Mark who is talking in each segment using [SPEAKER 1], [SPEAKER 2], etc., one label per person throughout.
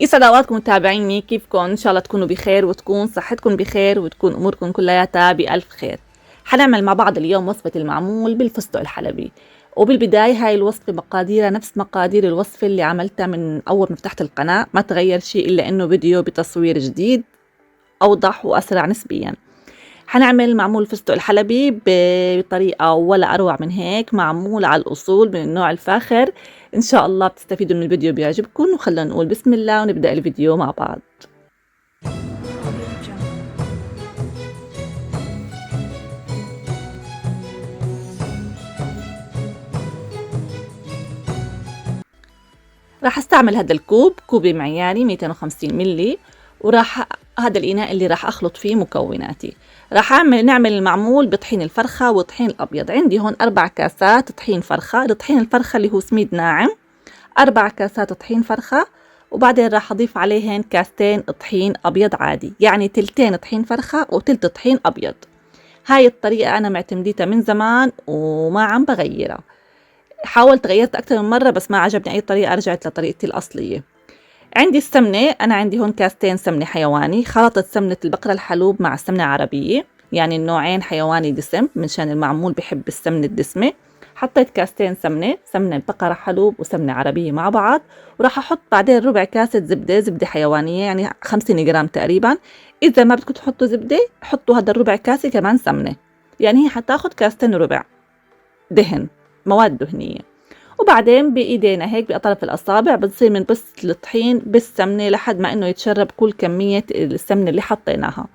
[SPEAKER 1] يسعد اوقاتكم متابعيني، كيفكم؟ ان شاء الله تكونوا بخير وتكون صحتكم بخير وتكون اموركم كلياتها بألف خير. حنعمل مع بعض اليوم وصفة المعمول بالفستق الحلبي. وبالبداية هاي الوصفة مقاديرها نفس مقادير الوصفة اللي عملتها من أول ما فتحت القناة، ما تغير شيء إلا إنه فيديو بتصوير جديد أوضح وأسرع نسبيا. حنعمل معمول الفستق الحلبي بطريقة ولا أروع من هيك، معمول على الأصول من النوع الفاخر. إن شاء الله بتستفيدوا من الفيديو بيعجبكم، وخلونا نقول بسم الله ونبدأ الفيديو مع بعض. راح استعمل هذا الكوب، كوب معياري 250 ملي، وراح هذا الإناء اللي راح أخلط فيه مكوناتي. راح نعمل المعمول بطحين الفرخة وطحين الأبيض. عندي هون 4 كاسات طحين فرخة، طحين الفرخة اللي هو سميد ناعم، 4 كاسات طحين فرخة. وبعدين راح أضيف عليهن كاستين طحين أبيض عادي، يعني تلتين طحين فرخة وتلت طحين أبيض. هاي الطريقة أنا معتمديتها من زمان وما عم بغيرها. حاولت غيرت أكثر من مرة بس ما عجبني أي طريقة، رجعت لطريقتي الأصلية. عندي السمنة، أنا عندي هون كاستين سمنة حيواني، خلطت سمنة البقرة الحلوب مع سمنة عربية، يعني النوعين حيواني دسم، منشان المعمول بحب السمنة الدسمة. حطيت كاستين سمنة بقرة حلوب وسمنة عربية مع بعض. وراح أحط بعدين ربع كاسة زبدة حيوانية، يعني 50 جرام تقريبا. إذا ما بدكم تحطوا زبدة حطوا هذا الربع كاسة كمان سمنة، يعني هي حتاخد كاستين وربع دهن، مواد دهنية. وبعدين بإيدينا هيك بأطراف الأصابع بتصير من بس الطحين بالسمنة لحد ما إنه يتشرب كل كمية السمنة اللي حطيناها.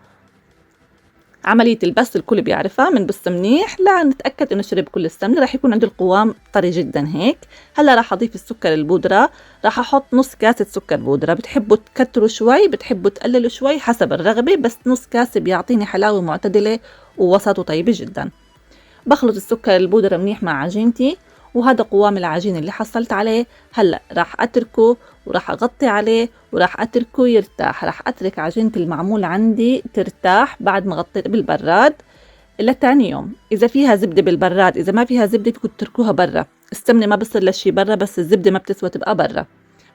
[SPEAKER 1] عملية البس الكل بيعرفها، من بس منيح لا نتأكد إنه شرب كل السمنة، راح يكون عنده القوام طري جدا هيك. هلا راح أضيف السكر البودرة، راح أحط نص كاسة سكر بودرة، بتحبوا تكتروا شوي بتحبوا تقللوا شوي حسب الرغبة، بس نص كاسة بيعطيني حلاوة معتدلة ووسط وطيبة جدا. بخلط السكر البودرة منيح مع عجينتي، وهذا قوام العجين اللي حصلت عليه. هلأ راح أتركه وراح أغطي عليه وراح أتركه يرتاح. راح أترك عجينة المعمول عندي ترتاح بعد ما غطيت بالبراد لتاني يوم. إذا فيها زبدة بالبراد، إذا ما فيها زبدة فيكم تتركوها برا، السمنة ما بصير لشي برا بس الزبدة ما بتسوى تبقى برا.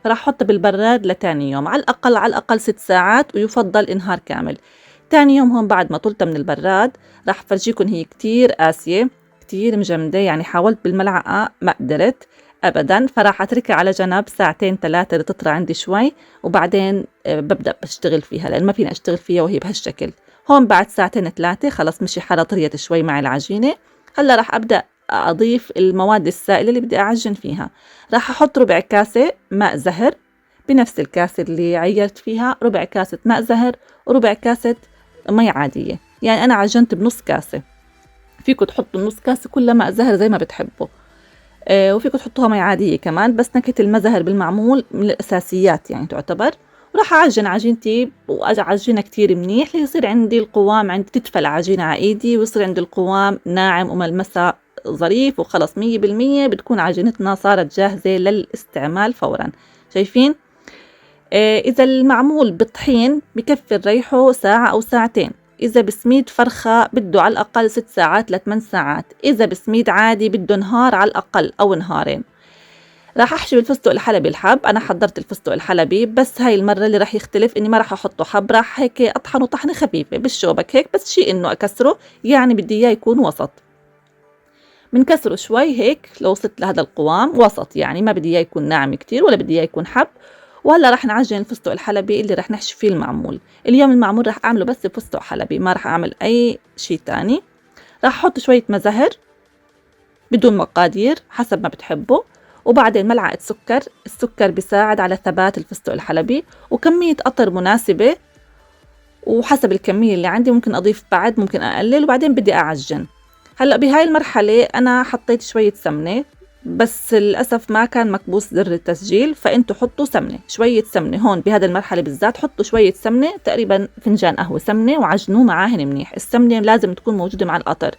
[SPEAKER 1] فراح أحطها بالبراد لتاني يوم، على الأقل 6 ساعات، ويفضل إنهار كامل. تاني يوم هون بعد ما طلتها من البراد راح فرجيكم هي كتير قاسية كتير مجمدة، يعني حاولت بالملعقة ما قدرت أبدا. فراح أتركها على جنب ساعتين 3 لتطرى عندي شوي، وبعدين ببدأ بشتغل فيها، لأن ما فيني أشتغل فيها وهي بهالشكل. هون بعد ساعتين 3 خلص مشي حالها طريت شوي مع العجينة. هلا راح أبدأ أضيف المواد السائلة اللي بدي أعجن فيها. راح أحط ربع كاسة ماء زهر، بنفس الكاسة اللي عيرت فيها ربع كاسة ماء زهر وربع كاسة مي عادية، يعني أنا عجنت بنص كاسة. فيكم تحطوا نص كاسة كلها ماء زهر زي ما بتحبوا، وفيكم تحطوها مي عادية كمان، بس نكهة المزهر بالمعمول من الأساسيات يعني تعتبر. وراح أعجن عجينتي وأعجنها كتير منيح ليصير عندي القوام، عندي تدفى العجينة على إيدي ويصير عندي القوام ناعم وملمسها ظريف، وخلص 100% بتكون عجينتنا صارت جاهزة للاستعمال فورا. شايفين؟ إذا المعمول بطحين بكفي نريحه ساعة أو ساعتين. إذا بسميد فرخة بده على الأقل 6 ساعات ل8 ساعات. إذا بسميد عادي بده نهار على الأقل أو نهارين. راح أحشي الفستق الحلبي الحب. أنا حضرت الفستق الحلبي بس هاي المرة اللي راح يختلف إني ما راح أحطه حب، راح هيك أطحنه طحنة خفيفة بالشوبك هيك، بس شيء إنه أكسره، يعني بدي إياه يكون وسط. بنكسره شوي هيك لو وصلت لهذا القوام وسط، يعني ما بدي إياه يكون ناعم كتير ولا بدي إياه يكون حب. وهلا راح نعجن الفستق الحلبي اللي راح نحشي فيه المعمول. اليوم المعمول راح أعمله بس فستق حلبي، ما راح أعمل أي شيء تاني. راح أحط شوية مزهر بدون مقادير حسب ما بتحبوا، وبعدين ملعقة سكر. السكر بيساعد على ثبات الفستق الحلبي، وكمية قطر مناسبة وحسب الكمية اللي عندي، ممكن أضيف بعد ممكن أقلل. وبعدين بدي أعجن. هلأ بهاي المرحلة أنا حطيت شوية سمنة، بس للأسف ما كان مكبوس زر التسجيل، فأنتوا حطوا سمنة، شوية سمنة هون بهذا المرحلة بالذات، حطوا شوية سمنة تقريبا فنجان قهوة سمنة، وعجنوه معاهن منيح. السمنة لازم تكون موجودة مع القطر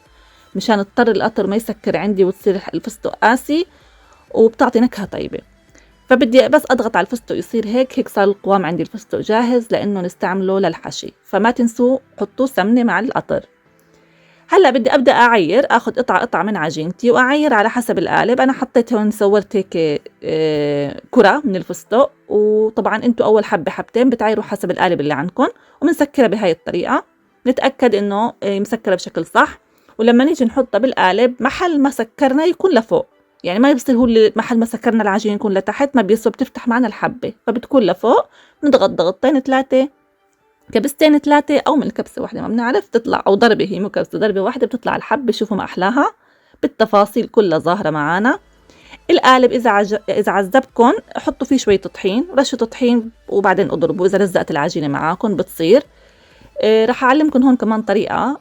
[SPEAKER 1] مشان اضطر القطر ما يسكر عندي وتصير الفستق قاسي، وبتعطي نكهة طيبة. فبدي بس أضغط على الفستق يصير هيك صار القوام عندي الفستق جاهز لأنه نستعمله للحشي. فما تنسوا حطوا سمنة مع القطر. هلا بدي ابدا اعير، اخذ قطعه من عجينتي واعير على حسب القالب. انا حطيت هون صورت هيك كره من الفستق، وطبعا انتم اول حبه حبتين بتعيروا حسب القالب اللي عندكم، وبنسكرها بهاي الطريقه. نتاكد انه مسكره بشكل صح، ولما نيجي نحطها بالقالب محل ما سكرنا يكون لفوق، يعني ما يصير هو محل ما سكرنا العجين يكون لتحت، ما بيصير بتفتح معنا الحبه، فبتكون لفوق. نضغط ضغطتين ثلاثه، كبستين ثلاثة أو من كبسة واحدة ما بنعرف تطلع، أو ضربة، هي مو كبسة، ضربة واحدة بتطلع الحبة. شوفوا ما أحلاها، بالتفاصيل كلها ظاهرة معانا. القالب إذا عذبكن حطوا فيه شوية طحين، رشة طحين، وبعدين اضربوا. إذا لزقت العجينة معاكم بتصير. رح أعلمكم هون كمان طريقة.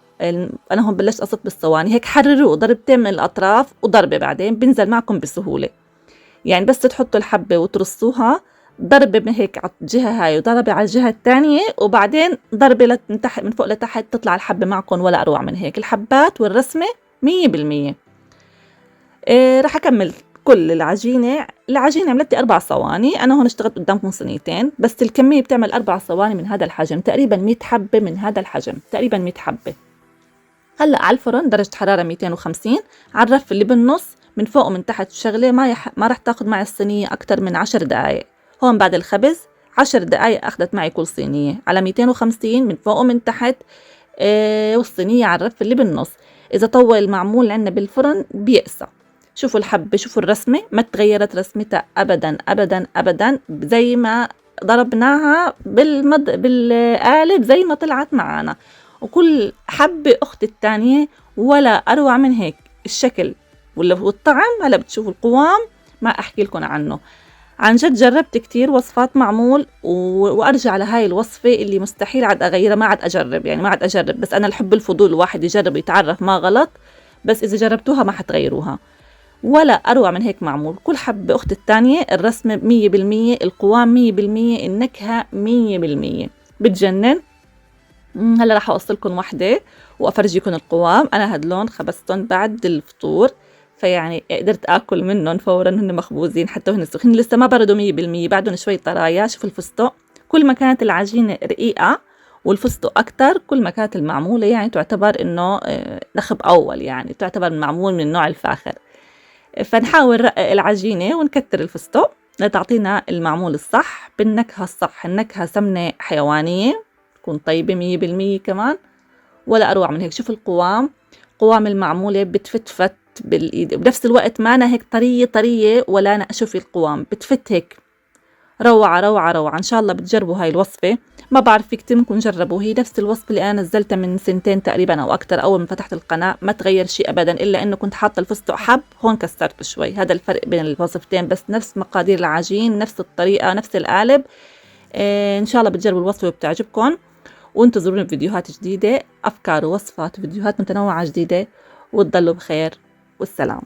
[SPEAKER 1] أنا هون بلشت أصب بالصواني، هيك حرروه ضربتين من الأطراف وضربة بعدين بنزل معكم بسهولة. يعني بس تحطوا الحبة وترصوها، ضربة من هيك على الجهة هاي وضربة على الجهة الثانية، وبعدين ضربة من فوق لتحت تطلع الحبة معكم، ولا أروع من هيك. الحبات والرسمة 100%. رح أكمل كل العجينة عملت 4 صواني. أنا هون اشتغلت قدامكم صينيتين بس، الكمية بتعمل 4 صواني من هذا الحجم، تقريبا 100 حبة من هذا الحجم، تقريبا 100 حبة. هلأ على الفرن درجة حرارة 250، على الرف اللي بالنص من فوق ومن تحت شغلة، ما رح تاخد معي الصينية أكتر من 10 دقايق. هون بعد الخبز 10 دقايق أخذت معي كل صينية على 250 من فوق ومن تحت. والصينية على الرف اللي بالنص. إذا طول المعمول عنا بالفرن بيقسى. شوفوا الحبة، شوفوا الرسمة، ما تغيرت رسمتها أبدا أبدا أبدا، زي ما ضربناها بالقالب زي ما طلعت معانا، وكل حبة أخت التانية، ولا أروع من هيك. الشكل والطعم، هلا بتشوفوا القوام ما أحكي لكم عنه. عن جد جربت كتير وصفات معمول، وأرجع لهاي الوصفة اللي مستحيل عاد أغيرها. ما عاد أجرب، يعني ما عاد أجرب، بس أنا الحب الفضول، الواحد يجرب يتعرف ما غلط. بس إذا جربتوها ما حتغيروها، ولا أروع من هيك معمول. كل حبة أخت التانية، الرسمة 100%، القوام 100%، النكهة 100%، بتجنن. هلا راح أوصلكم وحدة وأفرجيكم القوام. أنا هدلون خبزتهم بعد الفطور، فيعني قدرت آكل منهم فورا، هن مخبوزين حتى وهن سخنين، لسه ما بردوا 100%، بعدهم شوي طرايا. شوف الفستق، كل ما كانت العجينة رقيقة والفستق أكتر، كل ما كانت المعمولة يعني تعتبر إنه نخب أول، يعني تعتبر معمول من النوع الفاخر. فنحاول نرقق العجينة ونكتر الفستق لتعطينا المعمول الصح بالنكهة الصح. النكهة سمنة حيوانية، تكون طيبة 100% كمان، ولا أروع من هيك. شوف القوام، قوام المعمولة بتفتفت بالإيد، بنفس الوقت ما أنا هيك طرية ولا أنا أشوف القوام بتفت هيك. روعة روعة روعة. إن شاء الله بتجربوا هاي الوصفة. ما بعرف، في كتير منكم جربوا، هي نفس الوصفة اللي أنا نزلتها من 2 تقريبا أو أكتر أول ما فتحت القناة. ما تغير شيء أبدا، إلا إنه كنت حاطة الفستق حب، هون كسرته شوي. هذا الفرق بين الوصفتين، بس نفس مقادير العجين، نفس الطريقة، نفس القالب. إن شاء الله بتجربوا الوصفة وبتعجبكم، وانتظرونا بفيديوهات جديدة، أفكار ووصفات وفيديوهات متنوعة جديدة، وتضلوا بخير والسلام.